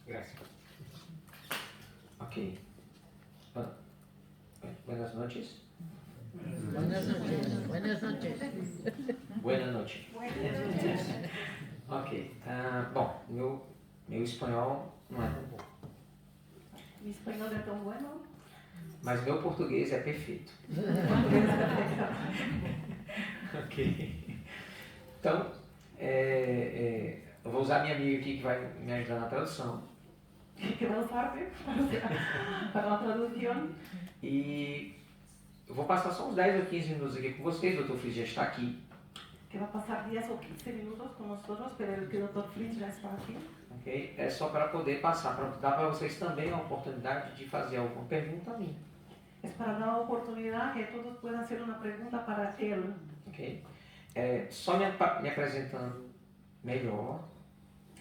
Gracias. Ok. Buenas noches. Buenas noches. Buenas noches. Buenas noches. Ok. Bom, meu espanhol não é tão bom. Mi español no es tan bueno. Mas meu português é perfeito. Ok. Então, eu vou usar minha amiga aqui que vai me ajudar na tradução. Que va a usarme para la traducción. E eu vou passar só uns 10 ou 15 minutos aqui com vocês. O Dr. Fritz já está aqui. Que va a pasar 10 o 15 minutos con nosotros, pero el Dr. Fritz ya está aquí. Ok? É só para poder passar, para dar para vocês também a oportunidade de fazer alguma pergunta a mim. Es para dar oportunidad que todos puedan hacer una pregunta para él. Ok? Só me apresentando melhor.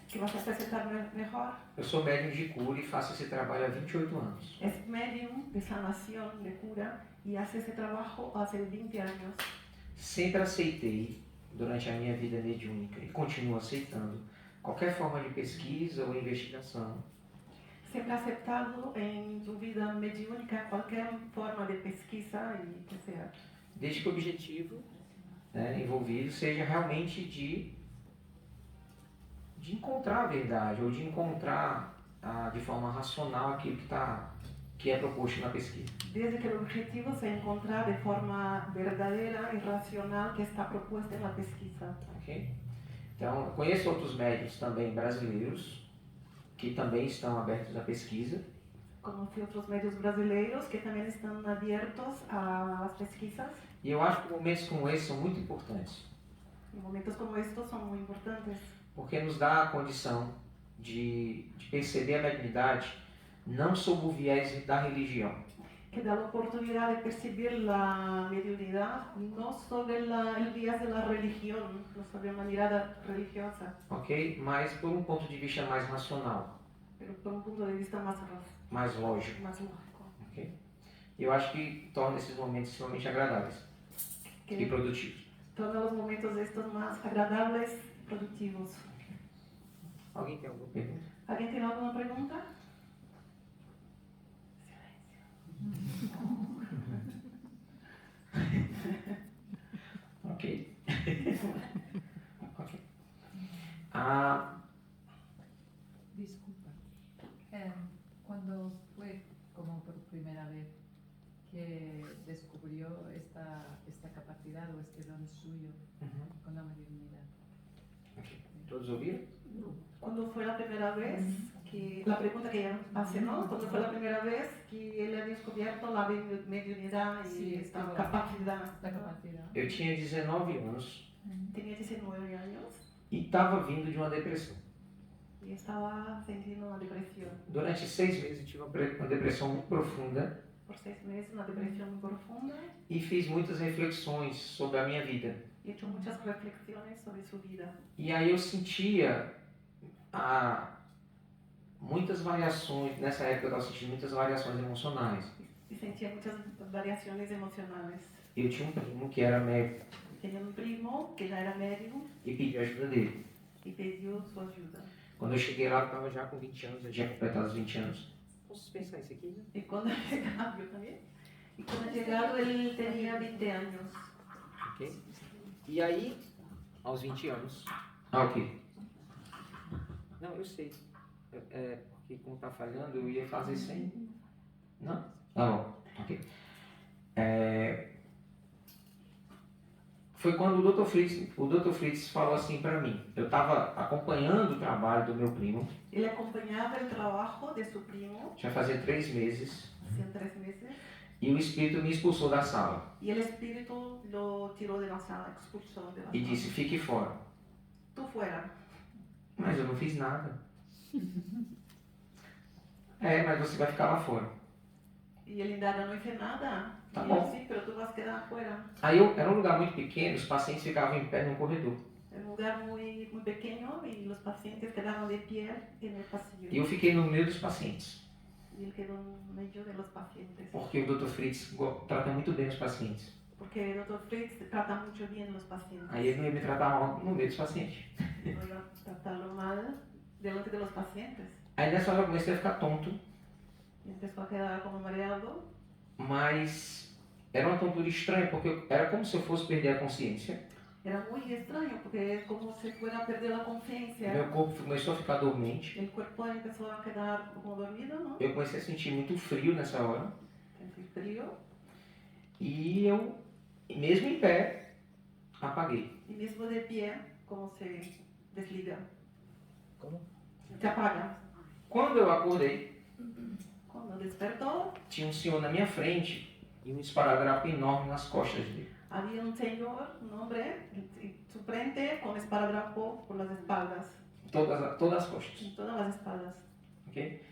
Que vas a presentar mejor. Eu sou médium de cura e faço esse trabalho há 28 anos. Es medium de sanación, de cura, y hace ese trabajo hace 20 años. Sempre aceitei, durante a minha vida mediúnica, e continuo aceitando, qualquer forma de pesquisa ou investigação. Siempre ha aceptado en su vida mediúnica cualquier forma de pesquisa y que sea. Desde que o objetivo envolvido seja realmente de encontrar a verdade, ou de encontrar de forma racional aquilo que é proposto na pesquisa. Desde que el objetivo se encontrar de forma verdadera y racional que está propuesta en la pesquisa. Okay? Então, eu conheço outros médiuns também brasileiros, que também estão abertos à pesquisa. Conocí otros medios brasileiros que también están abiertos a las pesquisas. E eu acho que momentos como esse são muito importantes. Y momentos como estos son muy importantes. Porque nos dá a condição de perceber a mediunidade não sob o viés da religião. Que da la oportunidad de percibir la mediunidad no sobre el viés de la religión, no sobre una mirada religiosa. Ok? Mas por um ponto de vista mais racional. Pero por un punto de vista mais lógico. Más lógico. Okay? Eu acho que torna esses momentos extremamente agradáveis e produtivos. Torna los momentos estos más agradables y productivos. Okay. Alguém tem alguma pergunta? ¿Alguien tiene alguna pregunta? Ok. Ok. Disculpa. Cuando fue como por primera vez que descubrió esta capacidad o este don suyo con la mediunidad? Okay. ¿Todos ouvieron? ¿Cuándo fue la primera vez que, la pregunta que ella hace, ¿no? ¿Cuándo fue la primera vez que él ha descubierto la mediunidad y Sí, esta capacidad? La capacidad. Eu tinha 19 anos Tenía 19 años e estava vindo de uma depressão. y estaba sintiendo una depresión. Durante 6 meses tive uma depressão muito profunda. Por 6 meses, una depresión muy profunda. E fiz muitas reflexões sobre a minha vida. Y he hecho muchas reflexiones sobre su vida. E aí eu sentia muitas variações, nessa época eu estava sentindo muitas variações emocionais. Y sentía muchas variaciones emocionales. Eu tinha um primo que era médico Tenía un primo que ya era médium e pedi a ajuda dele. y pidió su ayuda. Quando eu cheguei lá, eu estava já com 20 anos, eu tinha completado os 20 anos. Posso pensar isso aqui, né? Y cuando ha llegado, yo también. Y cuando ha llegado, él tenía 20 años. Ok? E aí, aos 20 anos... ok. Não, eu sei. Porque como está falhando, eu ia fazer sem... Não? Tá bom. Ok. Foi quando o Dr. Fritz falou assim para mim. Eu estava acompanhando o trabalho do meu primo. Él acompañaba el trabajo de su primo. Já fazia 3 meses. Hacían 3 meses. E o espírito me expulsou da sala. Y el espíritu lo tiró de la sala, expulsó de la E sala. disse, fique fora. Tú fuera. Mas eu não fiz nada. Mas você vai ficar lá fora. Y él indaga, no hice nada. Tá y bom. él, sí, pero tú vas a quedar afuera. Aí era um lugar muito pequeno, os pacientes ficavam em pé no corredor. Un lugar muy, muy pequeño y los pacientes quedaron de pie en el pasillo. E eu fiquei no meio dos pacientes. Y él quedó en medio de los pacientes. Porque o Dr. Fritz trata muito bem os pacientes. Porque el Dr. Fritz trata mucho bien los pacientes. Aí ele não ia me tratar mal no meio dos pacientes. No iba a tratarlo mal delante de los pacientes. Aí nessa hora eu comecei a ficar tonto, y empezó a quedar como mareado. mas era uma tontura estranha, porque era como se eu fosse perder a consciência. Era muy extraño porque es como si fuera a perder la conciencia. Meu corpo começou a ficar dormente. El cuerpo empezó a quedar como dormido, ¿no? Eu comecei a sentir muito frio nessa hora. Sentí frío. E eu, mesmo em pé, apaguei. Y mismo de pie, como se desliga. ¿Cómo? Se apaga. Quando eu acordei, Cuando despertó, tinha um senhor na minha frente e um esparadrapo enorme nas costas dele. había un señor, un hombre, en su frente con esparadrapo por las espaldas. Todas as costas. En todas las espaldas. Ok?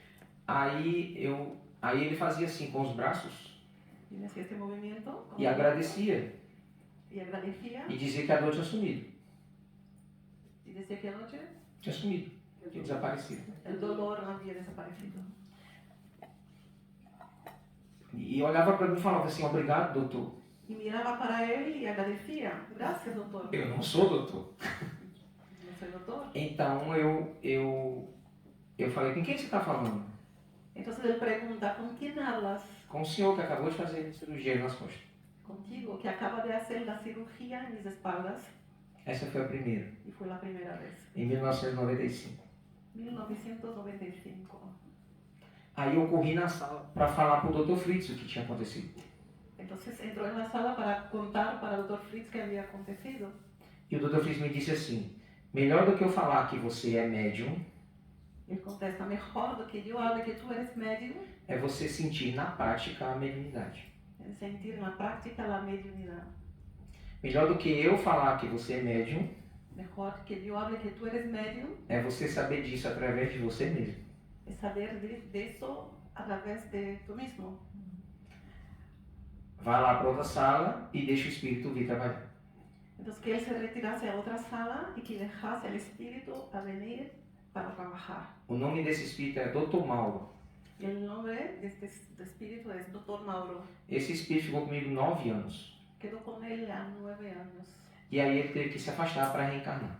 Aí ele fazia assim com os braços Y hacía este movimiento. e agradecia Y agradecía. e dizia que a dor tinha sumido. Y decía que anoche Tinha sumido, tinha desaparecido. el dolor había desaparecido. E olhava para mim e falava assim, obrigado, doutor. Y miraba para él y agradecía. Gracias, doctor. Eu não sou doutor. No soy doctor. Então eu falei, com quem você está falando? Entonces él pregunta, ¿con quién hablas? Com o senhor que acabou de fazer cirurgia nas costas. Contigo, que acaba de hacer la cirugía en mis espaldas. Essa foi a primeira, Y fue la primera vez. em 1995. 1995. Aí eu corri na sala para falar para o Dr. Fritz o que tinha acontecido. Entonces entró en la sala para contar para el doctor Fritz qué había acontecido. E o Dr. Fritz me disse assim, melhor do que eu falar que você é médium, Él contesta, mejor do que yo hable que tú eres médium, é você sentir na prática a mediunidade. es sentir en la práctica la mediunidad. Melhor do que eu falar que você é médium, Mejor que yo hable que tú eres médium, é você saber disso através de você mesmo. es saber de eso a través de tú mismo. Vai lá para outra sala e deixa o espírito vir trabalhar. Entonces que él se retirase a otra sala y que dejase al espíritu a venir para trabajar. O nome desse espírito é Dr. Mauro. Y el nombre de este espíritu es Dr. Mauro. Esse espírito ficou comigo 9 anos. Quedó con él a 9 años E aí ele teve que se afastar para reencarnar.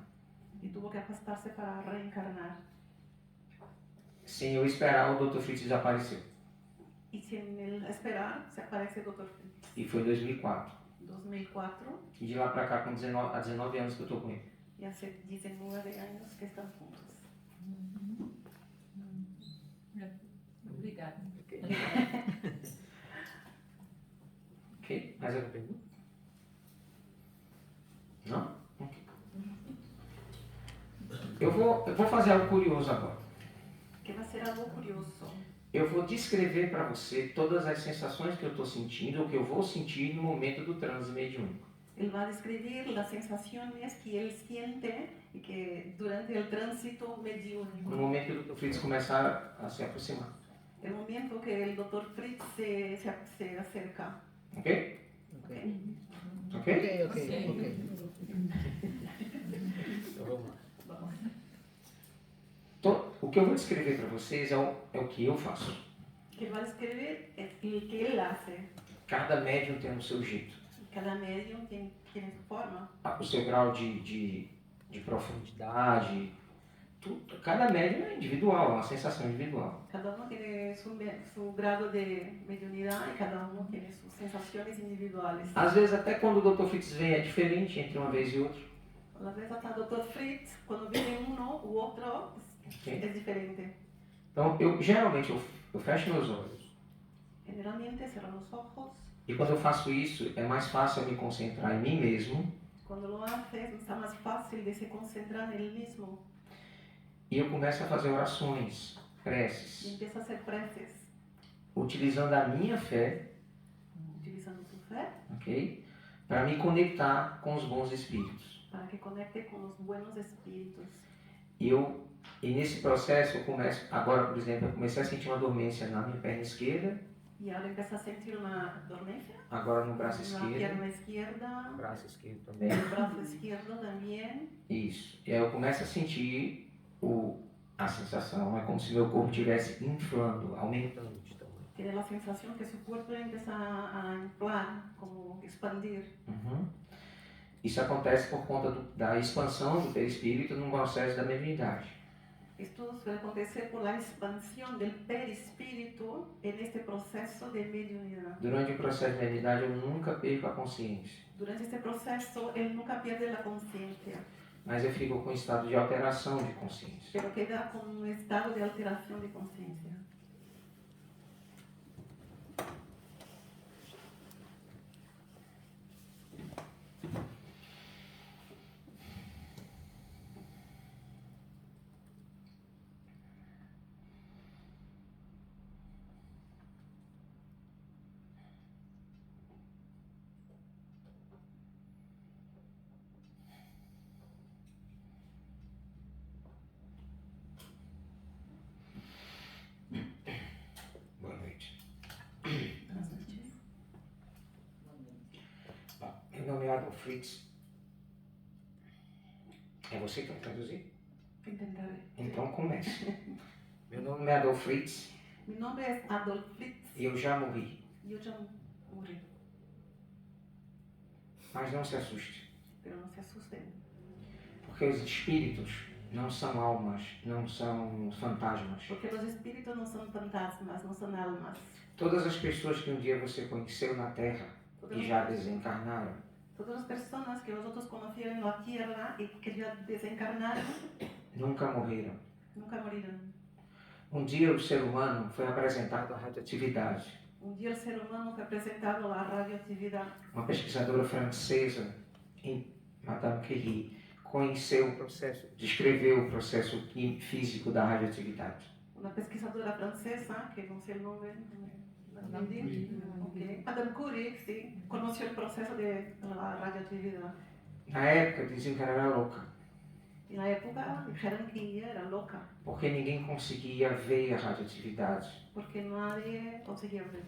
y tuvo que afastarse para reencarnar. Sem eu esperar, o Dr. Fritz desapareceu. Y sin él esperar, se aparece Dr. Fritz. E foi em 2004. 2004 E de lá para cá, com 19 anos que eu tô com ele. y hace 19 años que están juntos. Obrigada. Ok? Mais alguma pergunta? Não? Ok. Eu vou fazer algo curioso agora. Que va a ser algo curioso. Eu vou descrever para você todas as sensações que eu estou sentindo ou que eu vou sentir no momento do transe mediúnico. Él va a describir las sensaciones que él siente y que durante el tránsito mediúnico. No momento que o Dr. Fritz começar a se aproximar. El momento que el Dr. Fritz se acerca. Ok? Ok. Ok? Ok, ok, ok. Então vamos lá. O que eu vou descrever para vocês é o que eu faço. Que él va a describir es el que él hace. Cada médium tem o seu jeito. Cada medium tiene su forma. O seu grau de profundidade. Cada médium é individual, é uma sensação individual. Cada uno tiene su grado de mediunidad y cada uno tiene sus sensaciones individuales. Às vezes, até quando o Dr. Fritz vem, é diferente entre uma vez e outra. A la vez hasta el Dr. Fritz, cuando viene uno u otro, Ok? es diferente. Então, geralmente eu fecho meus olhos. Generalmente cierran los ojos. E quando eu faço isso, é mais fácil eu me concentrar em mim mesmo. Cuando lo haces, está más fácil de se concentrar en él mismo. E eu começo a fazer orações, Y preces, empieza a hacer preces, utilizando a minha fé, utilizando tu fe, ok? Para me conectar com os bons espíritos. para que conecte con los buenos espíritus. E nesse processo eu começo, agora por exemplo, eu comecei a sentir uma dormência na minha perna esquerda, Y ahora empieza a sentir una dormencia agora no braço en la esquerdo. pierna izquierda, Braço esquerdo en também. el brazo izquierdo también. Isso. E aí eu começo a sentir a sensação, é como se meu corpo estivesse inflando, aumentando de tamanho. Tiene la sensación que su cuerpo empieza a inflar, como expandir. Uhum. Isso acontece por conta da expansão do perispírito no processo da mediunidade. Esto suele acontecer por la expansión del perispíritu en este proceso de mediunidad. Durante o processo de mediunidade eu nunca perco a consciência, Durante este proceso, él nunca pierde la conciencia, mas eu fico com um estado de alteração de consciência. pero queda con un estado de alteración de conciencia. Boa noite. Buenas noches. Meu nome é Adolf Fritz. É você que vai traduzir? Intentaré. Então comece. Meu nome é Adolf Fritz Mi nombre es Adolf Fritz e eu já morri. y yo ya morí, Mas não se assuste, pero no se asusten, porque os espíritos não são almas, não são fantasmas. porque los espíritus no son fantasmas, no son almas. Todas as pessoas que um dia você conheceu na Terra e já desencarnaram, Todas las personas que vosotros conocieron en la tierra y que ya desencarnaron, nunca morreram. nunca morirán. Um dia o ser humano foi apresentado à radioatividade. Un día el ser humano fue presentado a la radioactividad. Uma pesquisadora francesa, Madame Curie, conheceu o processo, descreveu o processo físico da radioatividade. Una pesquisadora francesa, que no sé el nombre, Madame Curie. Okay. Madame Curie, sí, conoció el proceso de la radioactividad. Na época dizem que ela era louca, En la época dijeron que ella era loca, porque ninguém conseguia ver a radioatividade. porque nadie conseguía ver,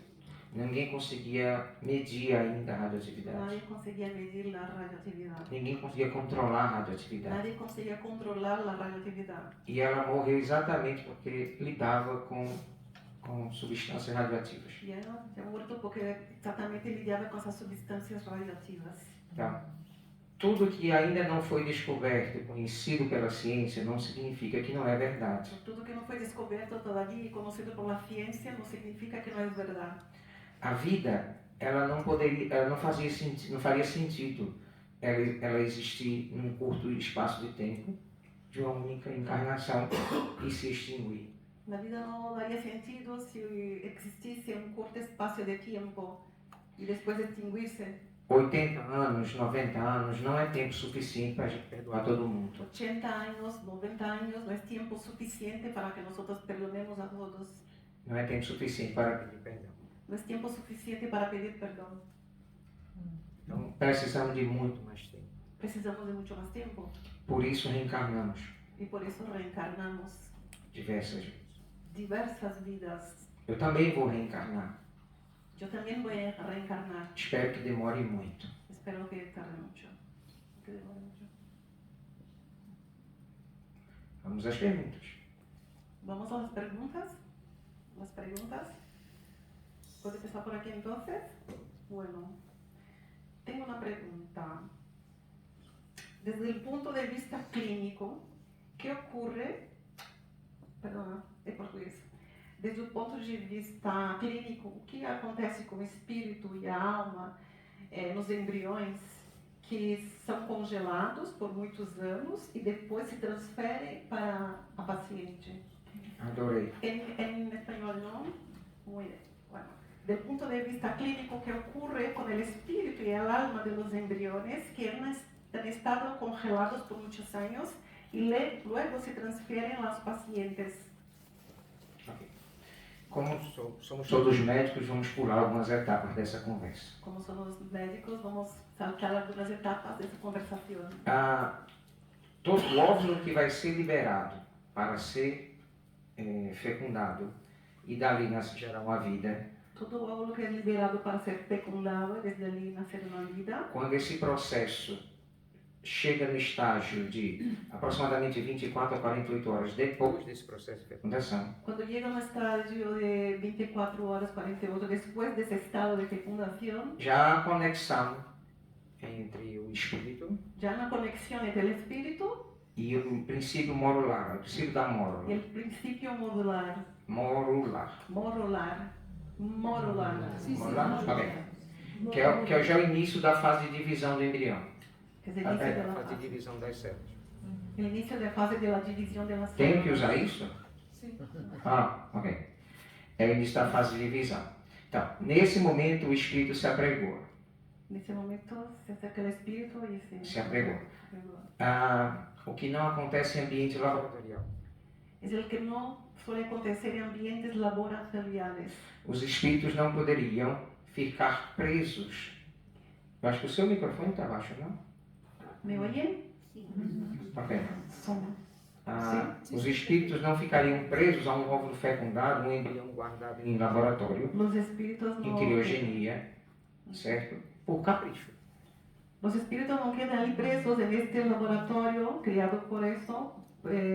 Ninguém conseguia medir ainda a radioatividade. nadie conseguía medir la radioactividad, Ninguém conseguia controlar a radioatividade. nadie conseguía controlar la radioactividad. E ela morreu exatamente porque lidava com substâncias radioativas. Y ella se ha muerto porque exactamente lidiaba con esas sustancias radioactivas. Tá? Tudo que ainda não foi descoberto e conhecido pela ciência não significa que não é verdade. Todo que no fue descubierto todavía y conocido por la ciencia no significa que no es verdad. A vida, ela não faria sentido ela existir num curto espaço de tempo de uma única encarnação e se extinguir. La vida no daría sentido si existiese un corto espacio de tiempo y después de extinguirse. 80 anos, 90 anos não é tempo suficiente para a gente perdoar todo mundo. 80 años, 90 años no es tiempo suficiente para que nosotros perdonemos a todos. Não é tempo suficiente para pedir perdão. No es tiempo suficiente para pedir perdón. Então precisamos de muito mais tempo. Precisamos de mucho más tiempo Por isso reencarnamos y por eso reencarnamos diversas vezes. diversas vidas. Eu também vou reencarnar. Yo también voy a reencarnar. Espero que demore muito. Espero que tarde mucho. Que demore mucho. Vamos às perguntas. Vamos a las preguntas. Las preguntas. ¿Puedo empezar por aquí entonces? Bueno, tengo una pregunta. Desde el punto de vista clínico, ¿qué ocurre? Perdona, en portugués. Desde o ponto de vista clínico, o que acontece com o espírito e a alma nos embriões que são congelados por muitos anos e depois se transferem para a paciente? Adorei. En español, ¿no? Muy bien. Bueno, del punto de vista clínico, ¿qué ocurre con el espíritu y el alma de los embriones que han estado congelados por muchos años y luego se transfieren a los pacientes? Como somos todos médicos, vamos pular algumas etapas dessa conversa. Como somos médicos, vamos saltar algumas etapas dessa conversação. Todo óvulo que vai ser liberado para ser fecundado e dali nascerá uma vida. Todo óvulo que é liberado para ser fecundado e desde ali nascer uma vida. Quando esse processo chega no estágio de aproximadamente 24 a 48 horas depois desse processo de fecundação, quando chega no estágio de 24 horas 48 depois desse estado de fecundação, já há conexão entre o espírito já na conexão entre o espírito e o princípio morular, o princípio da y mórula. el principio modular, Morular. morular, morular, Sí, sí, Morular? no, Ok. Que é já o início da fase de divisão do embrião. que es el A inicio de la fase de fase, divisão das células. el inicio de la fase de la división de las Tenho que células. usar isso? Sí. Ah, ok. É o início da fase de divisão. Então, nesse momento o espírito se apregou. En ese momento se acerca el espíritu y Se apregou. se apregó. O que não acontece em ambiente laboratorial. Es el que no suele acontecer en ambientes laboratoriales. Os espíritos não poderiam ficar presos. Eu acho que o seu microfone está baixo, não? ¿Me oyen? Ok. Son. Os espíritos não ficariam presos a um óvulo fecundado, um embrião guardado em laboratório, Los espíritus em no, criogenia, certo? Por capricho. los espíritus no quedan ahí presos en este laboratorio criado por eso,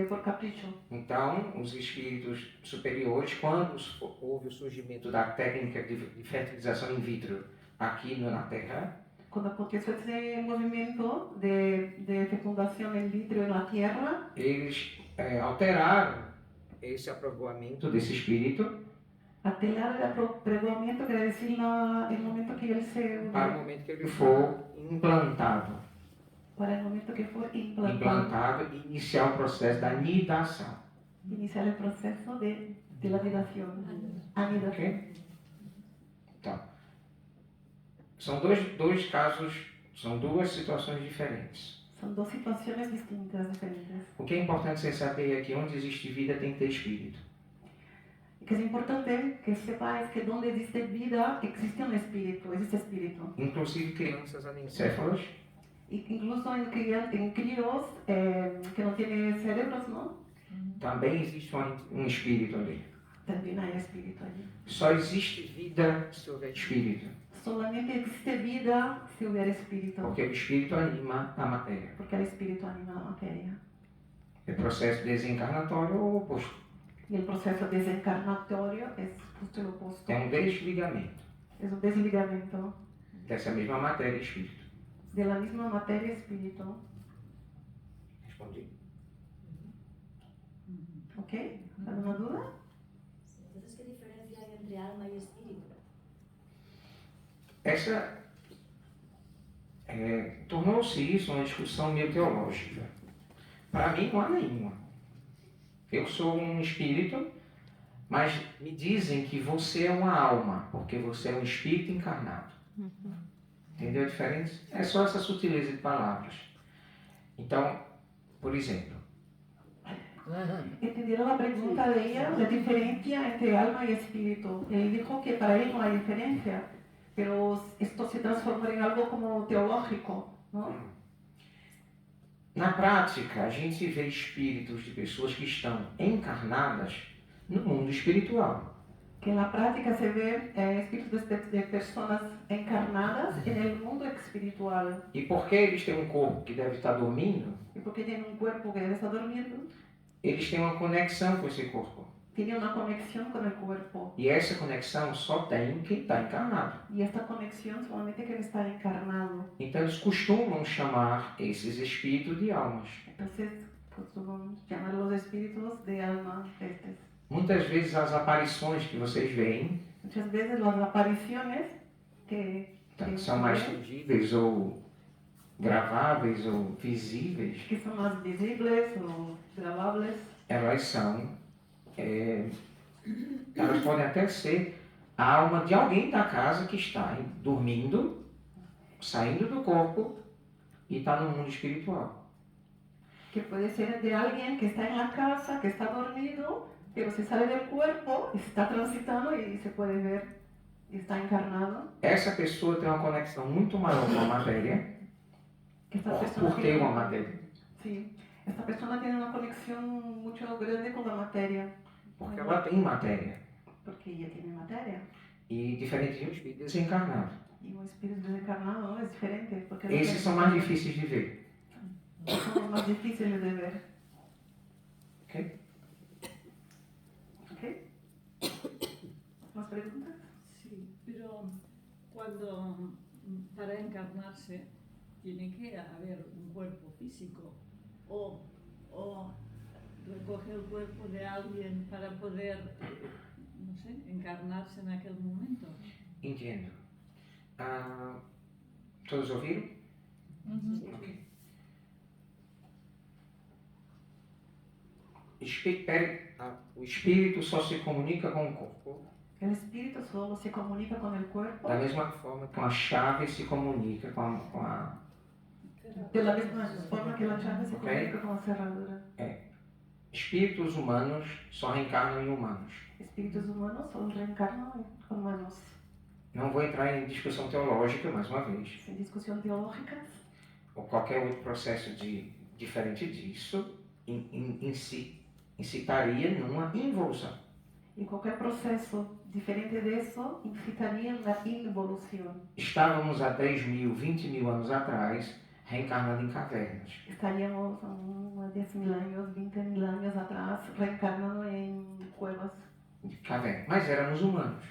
por capricho. Então, os espíritos superiores, quando houve o surgimento da técnica de fertilização in vitro aqui na Terra, Cuando aconteció ese movimiento de fecundación in vitro en la Tierra, eles alteraram esse aprovoamento desse espírito alteraron el apropiamiento, quiere decir el momento que él se para o momento que ele for implantado. para el momento que fue implantado, Implantado e iniciar o processo da nidação. iniciar el proceso de la nidación. Anidación. Ok? Então, são dois casos, são duas situações diferentes. Son dos situaciones distintas, diferentes. O que é importante você saber é que onde existe vida tem que ter espírito. Y que es importante que sepáis que donde existe vida existe un espíritu, existe espíritu. Inclusive crianças anencéfalas, Incluso en críos que no tienen cerebros, ¿no? também existe um espírito ali. También hay espíritu allí. Só existe vida se houver espírito, Solamente existe vida si hubiera espíritu, porque o espírito anima a matéria. porque el espíritu anima la materia. O processo desencarnatório é o oposto. Y el proceso desencarnatorio es justo lo opuesto. É um desligamento Es un desligamiento dessa mesma matéria e espírito. de la misma materia y espíritu. Respondi? ¿Ok? ¿Alguna duda? Entonces, ¿qué diferencia hay entre alma y espíritu? Essa tornou-se isso uma discussão meio teológica. Para mim não há nenhuma. Eu sou um espírito, mas me dizem que você é uma alma, porque você é um espírito encarnado. Entendeu a diferença? É só essa sutileza de palavras. Então, por exemplo, ¿Entendieron la pregunta de ella? La diferencia entre alma y espíritu. Él dijo que para él no hay diferencia, pero esto se transformó en algo como teológico, ¿no? na prática, a gente vê espíritos de pessoas que estão encarnadas no mundo espiritual. Que en la práctica se ve espíritus de personas encarnadas en el mundo espiritual. E porque eles têm um corpo que deve estar dormindo, Y porque tienen un cuerpo que debe estar durmiendo, eles têm uma conexão com esse corpo. tiene una conexión con el cuerpo. E essa conexão só tem quem está encarnado. Y esta conexión solamente quien está encarnado. Então eles costumam chamar esses espíritos de almas. Entonces, costumamos llamar los espíritus de alma estes. Muitas vezes as aparições que vocês veem Muchas veces las apariciones que são mais tangíveis ou graváveis ou visíveis. que son más visibles o grabables, Elas são, elas podem até ser a alma de alguém da casa que está dormindo, saindo do corpo e está no mundo espiritual. que puede ser de alguien que está en la casa, que está dormido, pero se sale del cuerpo, está transitando y se puede ver, está encarnado. Essa pessoa tem uma conexão muito maior com a matéria, Que esta persona por ter tiene- uma matéria. Sí, esta persona tiene una conexión mucho grande con la materia, Porque ela tem matéria. porque ella tiene materia. E diferente de um espírito desencarnado. Y un espíritu desencarnado ¿no? es diferente, porque no Esses tiene são mais materia. difíceis de ver. Son los más difíciles de ver. Ok? ¿Ok? ¿Más preguntas? Sí, pero cuando para encarnarse tiene que haber un cuerpo físico o o recoge el cuerpo de alguien para poder, no sé, encarnarse en aquel momento. Entendo. Todos ouviram? Ok. O espírito só se comunica com o corpo El espíritu solo se comunica con el cuerpo da mesma forma que uma chave se comunica com a de la misma forma que la llave se Ok. comunica con la cerradura. espíritos humanos só reencarnam em humanos. Espíritus humanos solo reencarnan en humanos. Não vou entrar em discussão teológica mais uma vez, Sin discusión teológica ou qualquer outro processo diferente disso, incitaria numa involução. y cualquier proceso diferente de eso incitaría en la involución. Estávamos há 10.000, 20.000 anos atrás reencarnando em cavernas. Estaríamos a unos 10.000 años, 20.000 años atrás reencarnando en cuevas, Mas éramos humanos.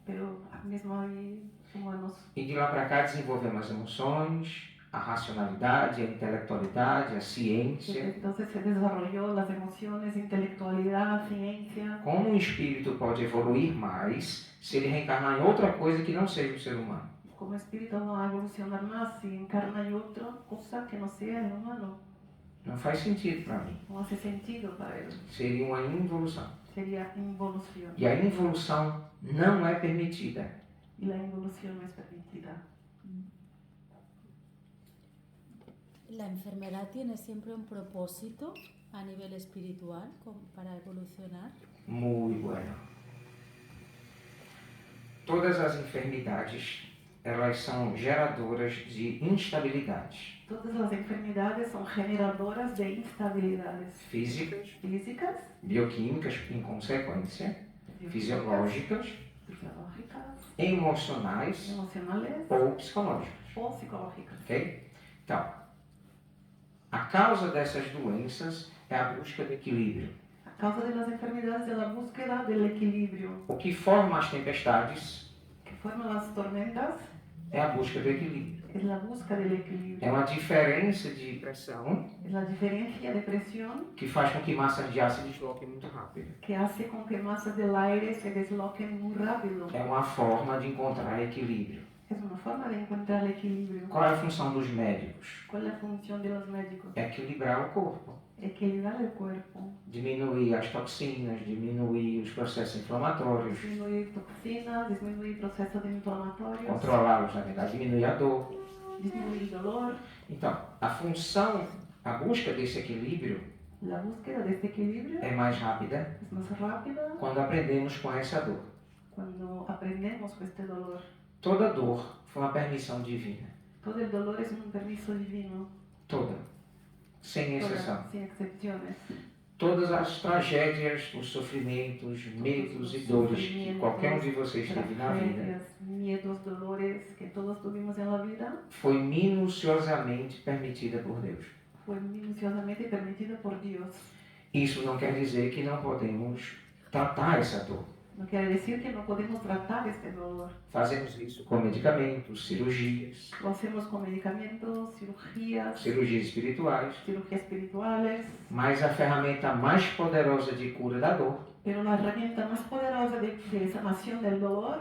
pero mismo hay humanos. E de lá para cá desenvolvemos as emoções, a racionalidade, a intelectualidade, a ciência. Entonces se desarrolló las emociones, intelectualidad, ciencia. Como um espírito pode evoluir mais se ele reencarnar em outra coisa que não seja o ser humano? Como espíritu va a evolucionar más si encarna en otra cosa que no sea el humano. Não faz sentido para mim. No hace sentido para él. Seria uma involução. Sería involución. E a involução não é permitida. Y la involución no es permitida. ¿La enfermedad tiene siempre un propósito a nivel espiritual para evolucionar? Muito bueno. Todas as enfermidades, elas são geradoras de instabilidades Todas las enfermedades son generadoras de instabilidades físicas, físicas, bioquímicas em consequência, fisiológicas, fisiológicas, emocionais emocionales ou psicológicas. o psicológicas. Ok? Então, a causa dessas doenças é a busca do equilíbrio. A causa de las enfermedades es la búsqueda del equilibrio. O que forma as tempestades Que forman las tormentas é a busca do equilíbrio. es la busca del equilibrio. É uma diferença de pressão Es la diferencia de presión que faz com que massas de ar se desloquem muito rápido. que hace con que masas del aire se desloquen muy rápido. É uma forma de encontrar equilíbrio. Es una forma de encontrar el equilibrio. Qual é a função dos médicos? ¿Cuál es la función de los médicos? É equilibrar o corpo. Equilibrar el cuerpo, Diminuir as toxinas, diminuir os processos inflamatórios, disminuir toxinas, disminuir procesos inflamatorios, controlá-los, na verdade, diminuir a dor. disminuir el dolor. Então, a função, a busca desse equilíbrio La búsqueda de este equilibrio é mais rápida es más rápida quando aprendemos com essa dor. cuando aprendemos con este dolor. Toda dor foi uma permissão divina. Todo el dolor es un permiso divino, Toda. Sem exceção. sin excepciones. Todas as tragédias, os sofrimentos, medos e dores que qualquer de vocês teve na vida Tragedias, miedos, dolores que todos tuvimos en la vida foi minuciosamente permitida por Deus. fue minuciosamente permitido por Dios. Isso não quer dizer que não podemos tratar essa dor. No quiere decir que no podemos tratar este dolor. Fazemos isso com medicamentos, cirurgias, Lo hacemos con medicamentos, cirugías espirituais, espirituales, mas a ferramenta mais poderosa de cura da dor pero la herramienta más poderosa de sanación del dolor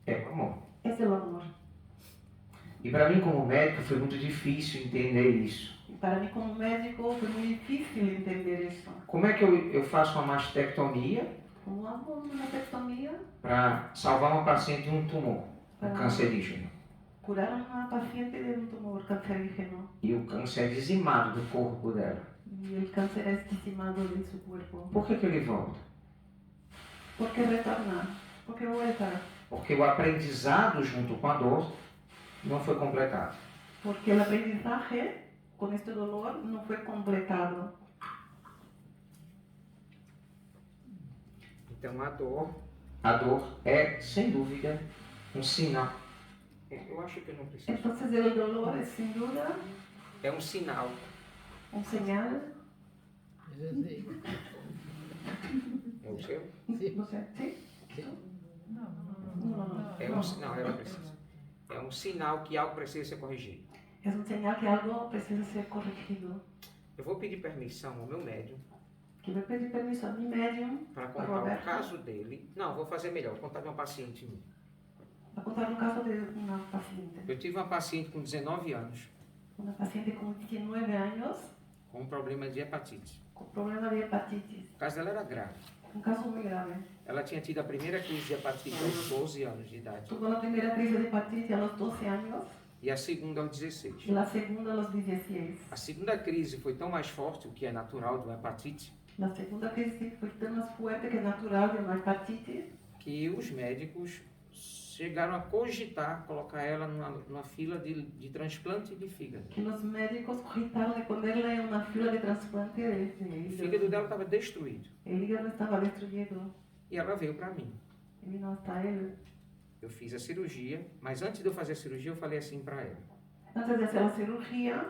é o amor. es el amor. E para mim, como médico, foi muito difícil entender isso. Y para mí como médico fue muy difícil entender eso. Como é que eu faço uma mastectomia ¿Cómo hago una mastectomía para salvar uma paciente de um tumor, cancerígeno? curar a una paciente de un tumor cancerígeno E o câncer é dizimado do corpo dela. y el cáncer es dicimado de su cuerpo? Por que ele volta? ¿Por qué retorna? ¿Por qué vuelta? Porque o aprendizado junto com a dor não foi completado. Porque el aprendizaje con este dolor no fue completado. Então a dor é, sem dúvida, um sinal. Eu acho que eu não preciso. Entonces el dolor es sin duda É um sinal. un señal. É o seu? No sé, ¿sí? No, No. É um sinal, eu não preciso. É um sinal que algo precisa ser corrigido. Es un señal que algo precisa ser corregido. Eu vou pedir permissão ao meu médium que vai pedir permissão a mi médium para para contar o Roberto, caso dele. Não, vou fazer melhor, vou contar de uma paciente minha. para contar um caso de uma paciente. Eu tive uma paciente com 19 anos Una paciente con 19 años com um problema de hepatite. con problema de hepatitis. O caso dela era grave. Un caso muy grave. Ela tinha tido a primeira crise de hepatite aos 12 anos de idade Tuvo la primera crisis de hepatitis a los 12 años e a segunda aos y 16. la segunda a los 16. A segunda crise foi tão mais forte, o que é natural de uma hepatite, La segunda crisis fue tan más fuerte que natural de una hepatitis que os médicos chegaram a cogitar colocar ela numa fila de transplante de fígado. que los médicos cogitaron de ponerla en una fila de trasplante de O fígado hígado. dela estava destruído. El hígado estaba destruido E ela veio para mim. y vino hasta él. Eu fiz a cirurgia, mas antes de eu fazer a cirurgia, eu falei assim para ela: Antes de hacer la cirugía,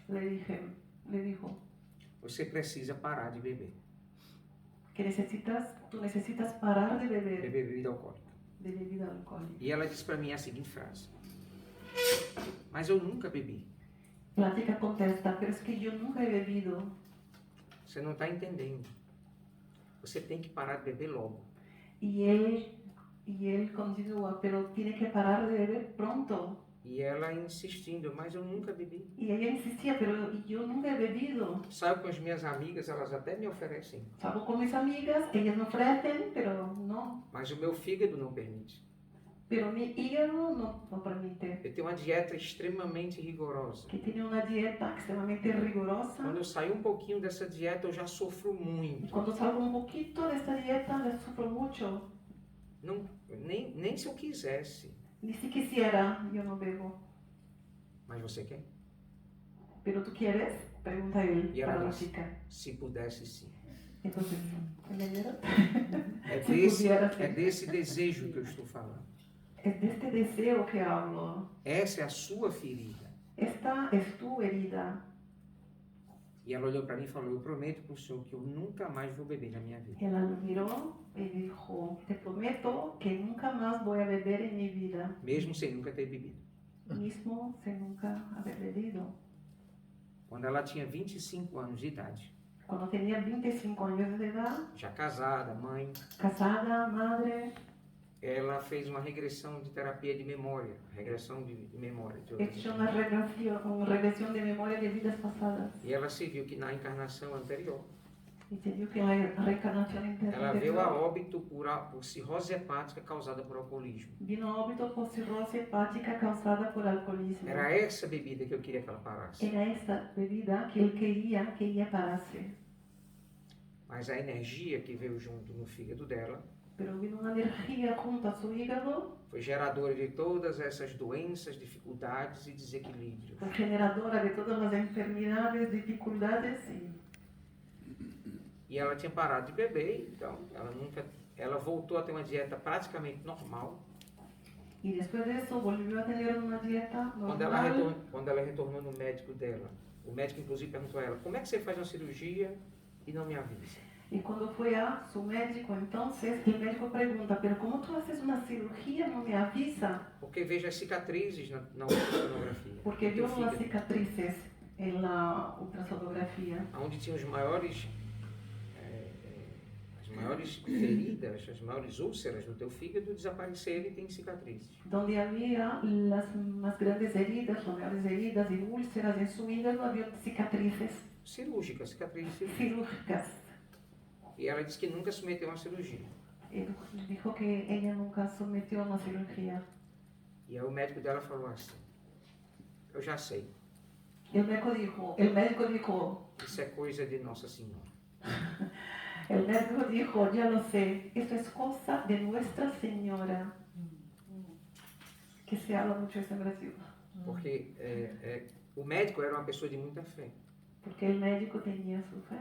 le dijo você precisa parar de beber, que tú necesitas parar de beber beber bebida alcoólica. de bebida alcohólica. E ela disse para mim a seguinte frase: mas eu nunca bebi. La chica contesta, pero es que yo nunca he bebido. Você não está entendendo. Você tem que parar de beber logo. Y él continúa, pero tiene que parar de beber pronto. E ela insistindo: mas eu nunca bebi. Y ella insistía, pero yo nunca he bebido. Sabe, com as minhas amigas, elas até me oferecem, Salgo con mis amigas, ellas me ofrecen, pero no. mas o meu fígado não permite. Pero mi hígado no permite. Eu tenho uma dieta extremamente rigorosa. Que tiene una dieta extremadamente rigurosa. Quando eu saio um pouquinho dessa dieta, eu já sofro muito. Cuando salgo un poquito de esta dieta, le sufro mucho. Não, nem se eu quisesse. Ni si quisiera, yo no bebo. Mas você quer? ¿Pero tú quieres? Pregunta él Y para ahora la más. chica. Se pudesse, sim. Entonces, ¿entendieron? É Se desse, pudiera, sim. é desse desejo que eu estou falando. Es de este deseo que hablo. Essa é a sua ferida. Esta es tu herida. E ela olhou para mim e falou: eu prometo para o senhor que eu nunca mais vou beber na minha vida. Ella lo miró y dijo, te prometo que nunca más voy a beber en mi vida, Mesmo sem nunca ter bebido. mismo sin nunca haber bebido. Quando ela tinha 25 anos de idade, Cuando tenía 25 años de edad, já casada, mãe, casada, madre, ela fez uma regressão de terapia de memória. Regressão de memória. De outras hecho una regresión de memoria de vidas pasadas. E ela se viu que na encarnação anterior, Y se dio que la reencarnación ela veio a anterior óbito por cirrose hepática causada por alcoolismo. vino a óbito por cirrosis hepática causada por alcoholismo. Era essa bebida que eu queria que ela parasse. Era esta bebida que él quería que ella parase. Mas a energia que veio junto no fígado dela Pero vino una energía junto a su hígado, foi geradora de todas essas doenças, dificuldades e desequilíbrios. fue generadora de todas las enfermedades, dificultades E ela tinha parado de beber, então ela voltou a ter uma dieta praticamente normal. y después de eso volvió a tener una dieta Quando ela retornou no médico dela, o médico inclusive perguntou a ela: como é que você faz uma cirurgia e não me avisa? Y cuando fue a su médico, entonces el médico pregunta, pero ¿cómo tú haces una cirugía? No me avisa. Porque vejo as cicatrizes na ultrassonografia. Porque no teu vio las fígado, cicatrices en la ultrasonografía. onde tinha as maiores feridas, as maiores úlceras no teu fígado, desapareceram e tem cicatrizes. Donde había las más grandes heridas, las mayores heridas y úlceras en su hígado, había cicatrices Cirúrgicas, cicatrizes cirúrgicas. quirúrgicas. E ela disse que nunca submeteu a uma cirurgia. Él dijo que ella nunca sometió a una cirugía. E aí o médico dela falou assim: eu já sei, El médico dijo, isso é coisa de Nossa Senhora. ya lo sé, esto es cosa de Nuestra Señora. Que se habla mucho eso en Brasil. Porque o médico era uma pessoa de muita fé. Porque el médico tenía su fe.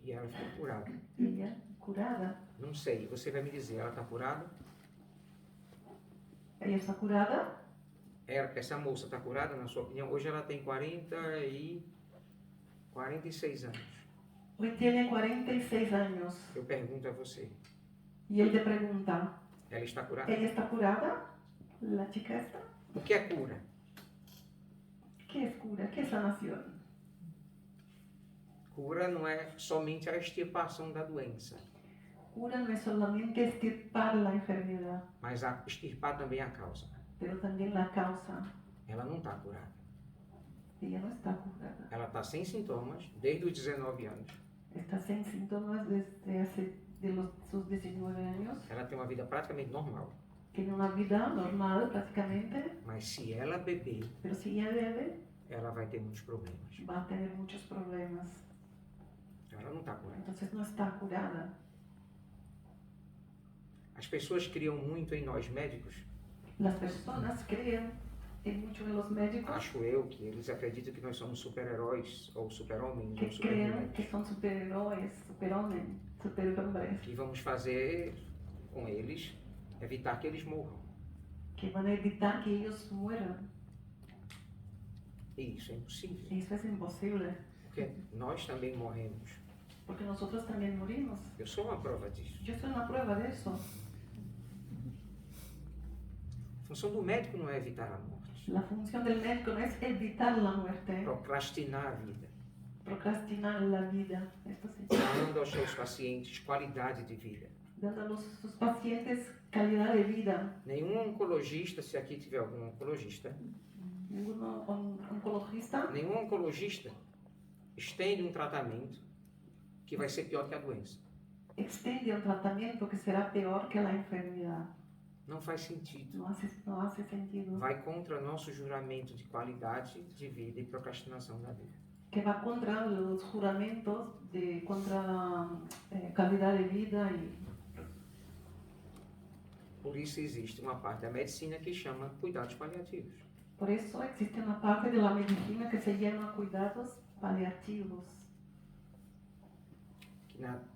E ela ficou curada. Y ella curada. Não sei, você vai me dizer, ela está curada? Ella está curada. Essa moça está curada, na sua opinião? Hoje ela tem 46 anos. Hoy tiene 46 años. Eu pergunto a você, Y él te pregunta, ela está curada? ¿ella está curada? ¿La chica está? O que é cura? ¿Qué es cura? ¿Qué es sanación? Cura não é somente a extirpação da doença, Cura no es solamente extirpar la enfermedad, mas a extirpar também a causa. pero también la causa. Ela não está curada. Ella no está curada. Ela está sem sintomas desde os 19 anos. Está sin síntomas desde hace sus 19 años. Ela tem uma vida praticamente normal. Tiene una vida normal prácticamente, Mas se ela beber, pero si ella bebe, ela vai ter muitos problemas. va a tener muchos problemas. Ela não está curada. Entonces no está curada. As pessoas criam muito em nós médicos. Las personas creen mucho en los médicos, Acho eu que eles acreditam que nós somos super-heróis ou super-homens que ou creen super-mulheres. que son superhéroes, superhombres, superhombres, Que vamos fazer com eles evitar que eles morram. que van a evitar que ellos mueran. E isso é impossível, Eso es imposible, porque nós também morremos. porque nosotros también morimos. Eu sou uma prova disso. Yo soy una prueba de eso. A função do médico não é evitar a morte, La función del médico no es evitar la muerte, procrastinar a vida, procrastinar la vida, esto sí, dando aos seus pacientes qualidade de vida. dando a sus pacientes calidad de vida. Nenhum oncologista, se aqui tiver algum oncologista, Ninguno oncologista nenhum oncologista estende um tratamento que vai ser pior que a doença. extiende un tratamiento que será peor que la enfermedad. Não faz sentido. No hace sentido. Vai contra nosso juramento de qualidade de vida e procrastinação da vida. Que va contra los juramentos contra la calidad de vida y Por isso existe uma parte da medicina que chama cuidados paliativos. por eso existe una parte de la medicina que se llama cuidados paliativos.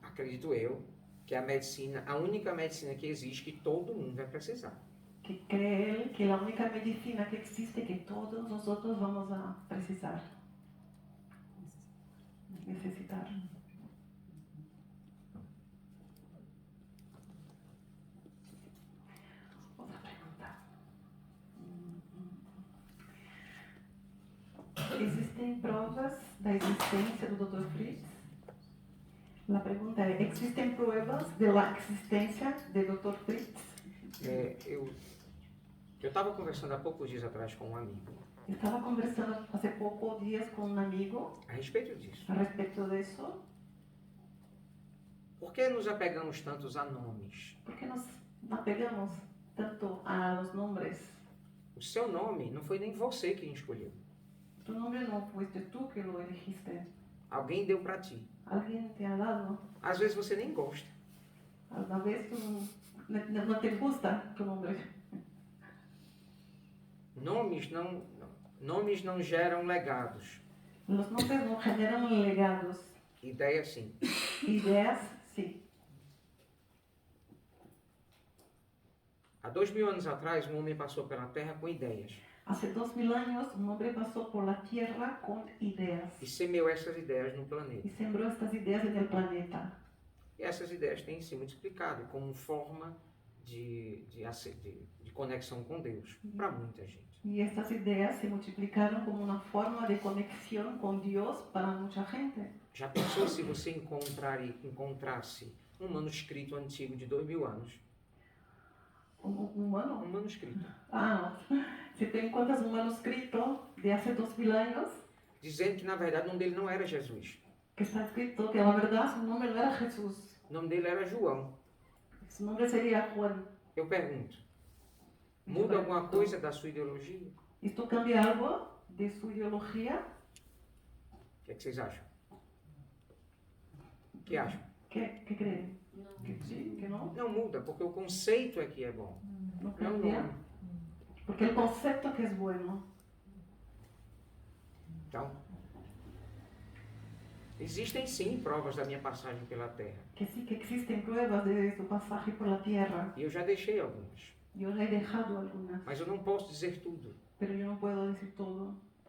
Acredito eu que é a medicina, a única medicina que existe que todo mundo vai precisar. Que cree él que la única medicina que existe que todos nosotros vamos a precisar, necesitar. Otra pregunta. ¿Existen pruebas da existência do Dr. Fritz? La pregunta é, ¿existen pruebas de la existência de Dr. Fritz? Eu estava conversando há poucos dias atrás com um amigo Estaba conversando hace pocos días con un amigo a respeito disso. a respecto de eso. Por que nos apegamos tantos a nomes? ¿Por qué nos apegamos tanto a los nombres? O seu nome não foi nem você quem escolheu. Tu nombre no fuiste tú que lo elegiste. Alguém deu para ti. Alguien te ha dado. Às vezes você nem gosta. A la vez tú no te gusta tu nombre. Nomes não geram legados. Los nombres no generan legados. Ideia sim. Ideas, sí. Há 2000 anos atrás, um homem passou pela Terra com ideias. Hace 2000 años un hombre pasó por la Tierra con ideas E semeou essas ideias no planeta. y sembró estas ideas en el planeta. E essas ideias têm se multiplicado como forma de conexão com Deus para muita gente. Y estas ideas se multiplicaron como una forma de conexión con Dios para mucha gente. Já pensou se você encontrasse um manuscrito antigo de 2000 anos? ¿Un humano? Um manuscrito. Ah, si te encuentras un manuscrito de hace 2000 años Dizendo que na verdade o nome dele não era Jesus. que está escrito que la verdad su nombre no era Jesús, O nome dele era João. su nombre sería Juan. Eu pergunto, muda alguma coisa da sua ideologia? ¿Esto cambia algo de su ideología? O que é que vocês acham? O que acham? ¿Qué creen? ¿Que sí? ¿Que no? Não muda, porque o conceito é que é bom. ¿No Não o cambia? nome. Porque el concepto que es bueno. Então, existem sim provas da minha passagem pela Terra. Que sí que existen pruebas de su pasaje por la tierra. E eu já deixei algumas. Yo ya he dejado algunas, Mas eu não posso dizer tudo. pero yo no puedo decir todo.